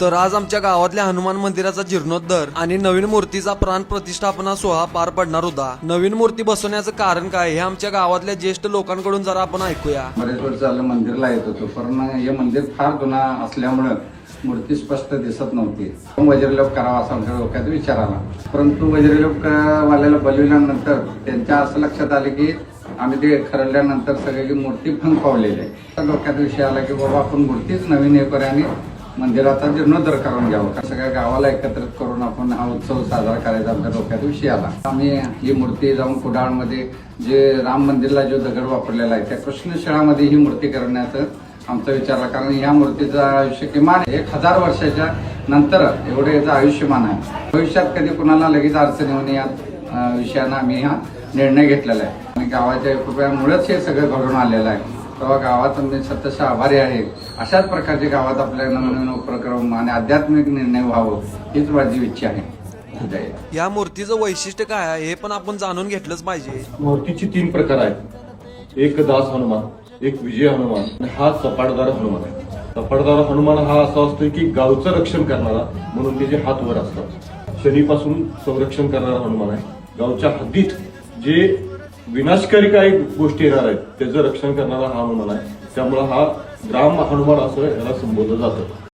तर आज आमच्या गावातल्या हनुमान मंदिराचा जीर्णोद्धार आणि नवीन मूर्तीचा प्राण प्रतिष्ठापना सोहळा पार पडणार होता। नवीन मूर्ती बसवण्याचं कारण काय हे आमच्या गावातल्या ज्येष्ठ लोकांकडून जरा आपण ऐकूया। बरेच वर्ष झालं मंदिरला येत होतो, पण हे मंदिर फार जुना असल्यामुळे मूर्ती स्पष्ट दिसत नव्हती। वज्रलेप करावा असा आमच्या डोक्यात विचार आला, परंतु वज्रलेप वाल्याला बोलविल्यानंतर त्यांच्या असं लक्षात आले की आम्ही ते खरडल्यानंतर सगळी मूर्ती पण पावलेली आहे। डोक्यात विषय आला की बाबा आपण मूर्तीच नवीन हे करूया आणि मंदिराचा जीर्णोद्धार करून घ्यावं, सगळ्या गावाला एकत्रित करून आपण हा उत्सव साजरा करायचा आमच्या डोक्यात विषय आला। आम्ही ही मूर्ती जाऊन कुडाळमध्ये जे राम मंदिरला जो दगड वापरलेला आहे त्या कृष्णशिळामध्ये ही मूर्ती करण्याचं आमचा विचार आला, कारण या मूर्तीचं आयुष्य किमान 1000 वर्षाच्या नंतर एवढे याचं आयुष्यमान आहे। भविष्यात कधी कुणाला लगेच अडचण येऊन या विषयानं आम्ही हा निर्णय घेतलेला आहे आणि गावाच्या कृपयामुळेच हे सगळं घडून आलेलं आहे। तेव्हा गावात मी सतत आभारी आहे। अशाच प्रकारचे गावात आपल्या नवनवीन उपक्रम आणि आध्यात्मिक निर्णय व्हावं हीच माझी इच्छा आहे। या मूर्तीचं वैशिष्ट्य काय आहे हे पण आपण जाणून घेतलंच पाहिजे। मूर्तीची 3 प्रकार आहेत, एक दास हनुमान, एक विजय हनुमान आणि हा सपाटदार हनुमान आहे। सपाटदार हनुमान हा असा असतो की गावचं रक्षण करणारा, म्हणून त्याचे हात वर असतात। शनीपासून संरक्षण करणारा हनुमान आहे। गावच्या हद्दीत जे विनाशकारी काही गोष्टी येणार आहेत त्याचं रक्षण करणारा हा हनुमान आहे। त्यामुळे हा ग्राम हनुमान असं याला संबोधलं जातं।